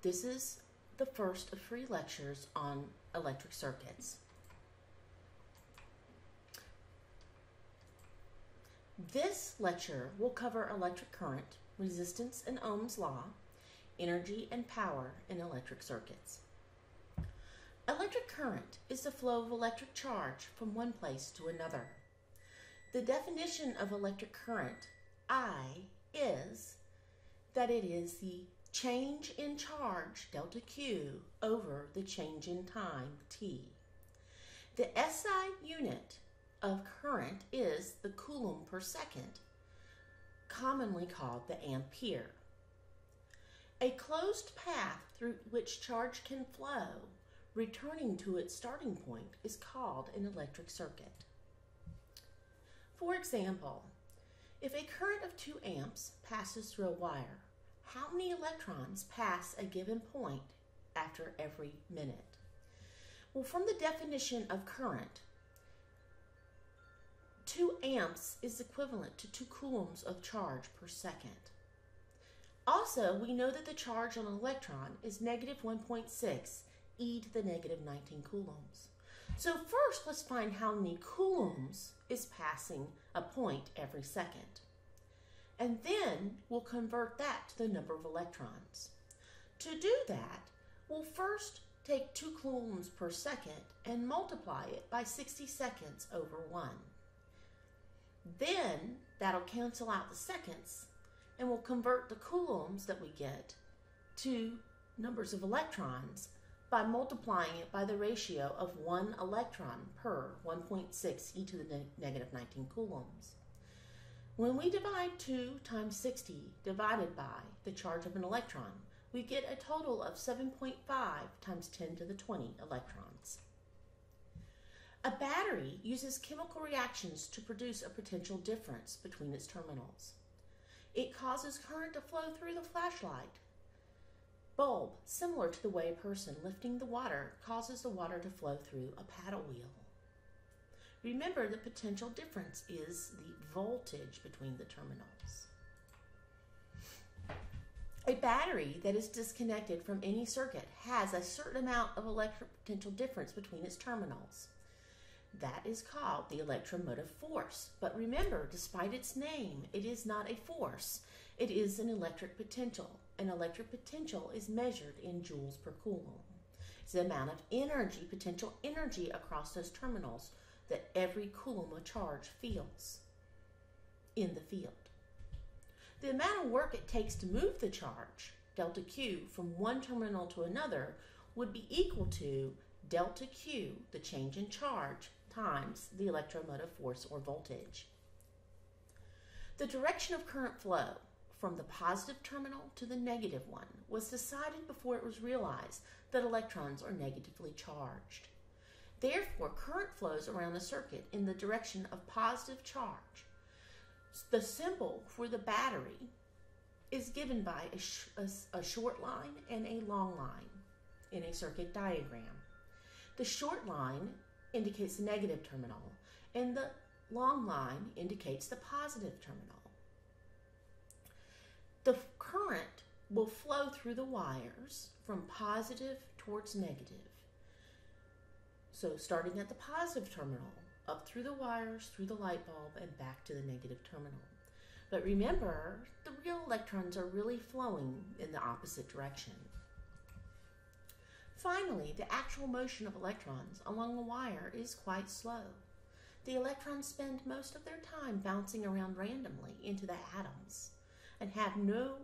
This is the first of 3 lectures on electric circuits. This lecture will cover electric current, resistance and Ohm's law, energy and power in electric circuits. Electric current is the flow of electric charge from one place to another. The definition of electric current, I, is that it is the change in charge, delta Q, over the change in time, T. The SI unit of current is the coulomb per second, commonly called the ampere. A closed path through which charge can flow, returning to its starting point, is called an electric circuit. For example, if a current of 2 amps passes through a wire, how many electrons pass a given point after every minute? Well, from the definition of current, 2 amps is equivalent to 2 coulombs of charge per second. Also, we know that the charge on an electron is negative 1.6 e to the negative 19 coulombs. So first, let's find how many coulombs is passing a point every second. And then we'll convert that to the number of electrons. To do that, we'll first take 2 coulombs per second and multiply it by 60 seconds over 1. Then that'll cancel out the seconds, and we'll convert the coulombs that we get to numbers of electrons by multiplying it by the ratio of 1 electron per 1.6 e to the negative 19 coulombs. When we divide 2 times 60 divided by the charge of an electron, we get a total of 7.5 times 10 to the 20 electrons. A battery uses chemical reactions to produce a potential difference between its terminals. It causes current to flow through the flashlight bulb, similar to the way a person lifting the water causes the water to flow through a paddle wheel. Remember, the potential difference is the voltage between the terminals. A battery that is disconnected from any circuit has a certain amount of electric potential difference between its terminals. That is called the electromotive force. But remember, despite its name, it is not a force. It is an electric potential. An electric potential is measured in joules per coulomb. It's the amount of energy, potential energy across those terminals that every coulomb of charge feels in the field. The amount of work it takes to move the charge, delta Q, from one terminal to another would be equal to delta Q, the change in charge, times the electromotive force or voltage. The direction of current flow from the positive terminal to the negative one was decided before it was realized that electrons are negatively charged. Therefore, current flows around the circuit in the direction of positive charge. The symbol for the battery is given by a short line and a long line in a circuit diagram. The short line indicates the negative terminal, and the long line indicates the positive terminal. The current will flow through the wires from positive towards negative. So starting at the positive terminal, up through the wires, through the light bulb, and back to the negative terminal. But remember, the real electrons are really flowing in the opposite direction. Finally, the actual motion of electrons along a wire is quite slow. The electrons spend most of their time bouncing around randomly into the atoms and have no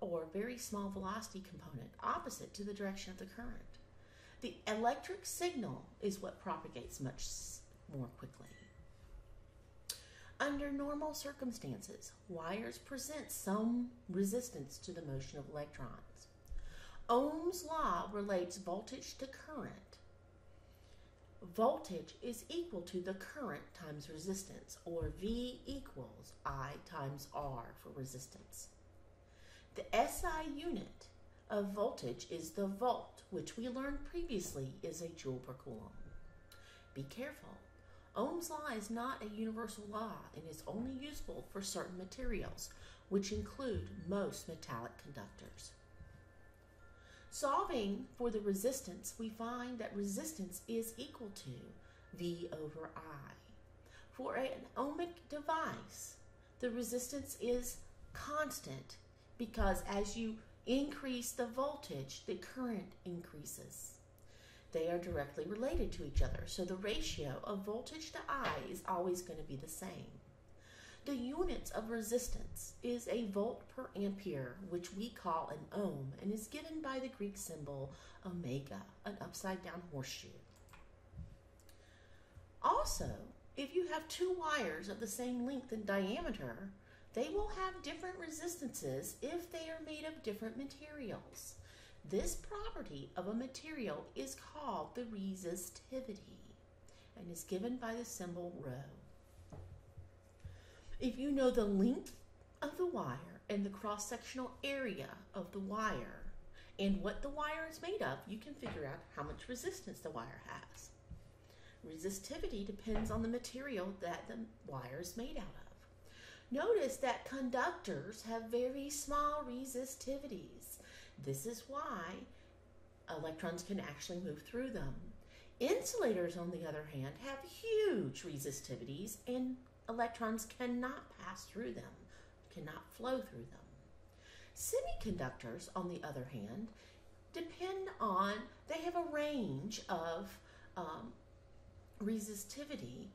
or very small velocity component opposite to the direction of the current. The electric signal is what propagates much more quickly. Under normal circumstances, wires present some resistance to the motion of electrons. Ohm's law relates voltage to current. Voltage is equal to the current times resistance, or V equals I times R for resistance. The SI unit of voltage is the volt, which we learned previously is a joule per coulomb. Be careful. Ohm's law is not a universal law and is only useful for certain materials, which include most metallic conductors. Solving for the resistance, we find that resistance is equal to V over I. For an ohmic device, the resistance is constant because as you increase the voltage, the current increases. They are directly related to each other, so the ratio of voltage to I is always going to be the same. The units of resistance is a volt per ampere, which we call an ohm, and is given by the Greek symbol omega, an upside-down horseshoe. Also, if you have two wires of the same length and diameter, they will have different resistances if they are made of different materials. This property of a material is called the resistivity and is given by the symbol ρ. If you know the length of the wire and the cross-sectional area of the wire and what the wire is made of, you can figure out how much resistance the wire has. Resistivity depends on the material that the wire is made out of. Notice that conductors have very small resistivities. This is why electrons can actually move through them. Insulators, on the other hand, have huge resistivities and electrons cannot pass through them, cannot flow through them. Semiconductors, on the other hand, they have a range of resistivity,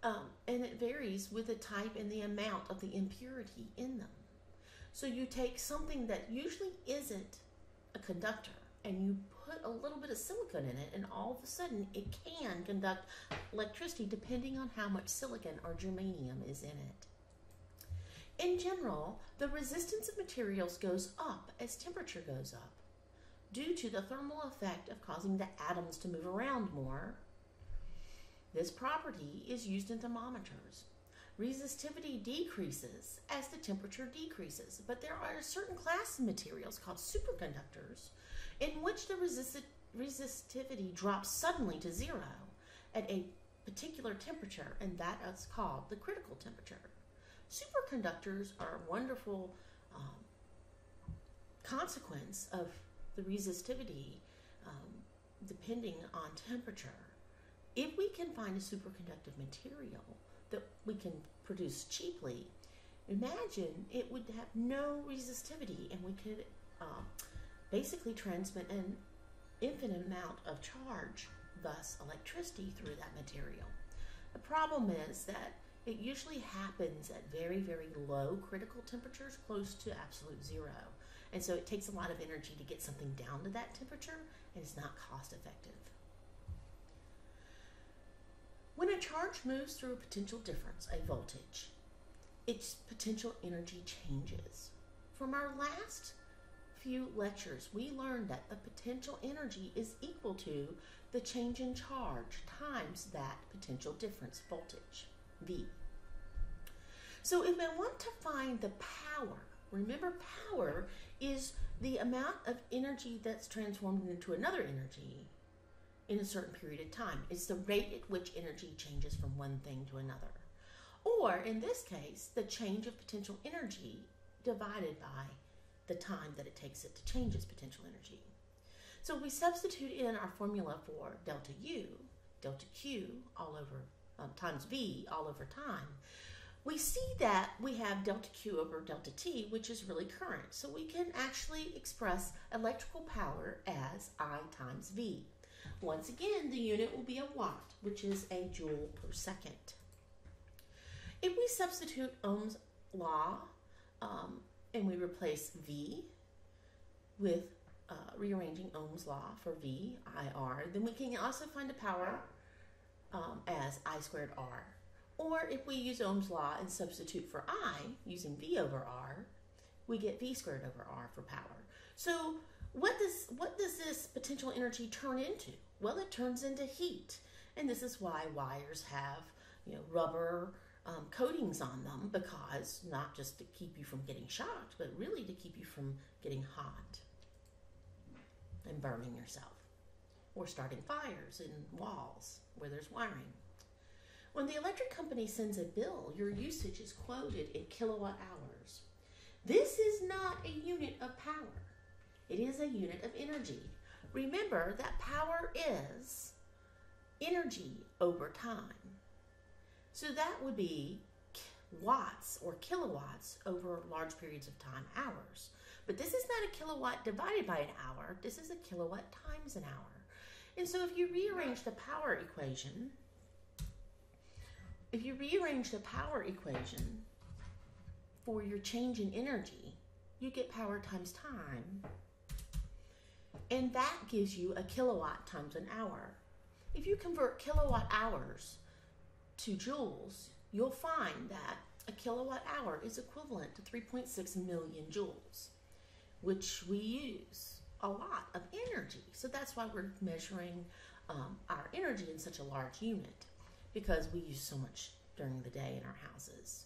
and it varies with the type and the amount of the impurity in them. So you take something that usually isn't a conductor and you put a little bit of silicon in it, and all of a sudden it can conduct electricity depending on how much silicon or germanium is in it. In general, the resistance of materials goes up as temperature goes up due to the thermal effect of causing the atoms to move around more. This property is used in thermometers. Resistivity decreases as the temperature decreases, but there are a certain class of materials called superconductors in which the resistivity drops suddenly to zero at a particular temperature, and that is called the critical temperature. Superconductors are a wonderful consequence of the resistivity depending on temperature. If we can find a superconductive material that we can produce cheaply, imagine it would have no resistivity and we could basically transmit an infinite amount of charge, thus electricity, through that material. The problem is that it usually happens at very, very low critical temperatures, close to absolute zero. And so it takes a lot of energy to get something down to that temperature, and it's not cost effective. When a charge moves through a potential difference, a voltage, its potential energy changes. From our last few lectures, we learned that the potential energy is equal to the change in charge times that potential difference voltage, V. So if I want to find the power, remember power is the amount of energy that's transformed into another energy in a certain period of time. It's the rate at which energy changes from one thing to another. Or, in this case, the change of potential energy divided by the time that it takes it to change its potential energy. So we substitute in our formula for delta U, delta Q, all over, times V, all over time. We see that we have delta Q over delta T, which is really current. So we can actually express electrical power as I times V. Once again, the unit will be a watt, which is a joule per second. If we substitute Ohm's law and we replace V with rearranging Ohm's law for V, IR, then we can also find the power as I squared R. Or if we use Ohm's law and substitute for I, using V over R, we get V squared over R for power. So what does this potential energy turn into? Well, it turns into heat. And this is why wires have, rubber coatings on them, because not just to keep you from getting shocked, but really to keep you from getting hot and burning yourself, or starting fires in walls where there's wiring. When the electric company sends a bill, your usage is quoted in kilowatt hours. This is not a unit of power. It It is a unit of energy. Remember that power is energy over time. So that would be watts or kilowatts over large periods of time, hours. But this is not a kilowatt divided by an hour. This is a kilowatt times an hour. And so if you rearrange the power equation, for your change in energy, you get power times time. And that gives you a kilowatt times an hour. If you convert kilowatt hours to joules, you'll find that a kilowatt hour is equivalent to 3.6 million joules, which we use a lot of energy. So that's why we're measuring our energy in such a large unit, because we use so much during the day in our houses.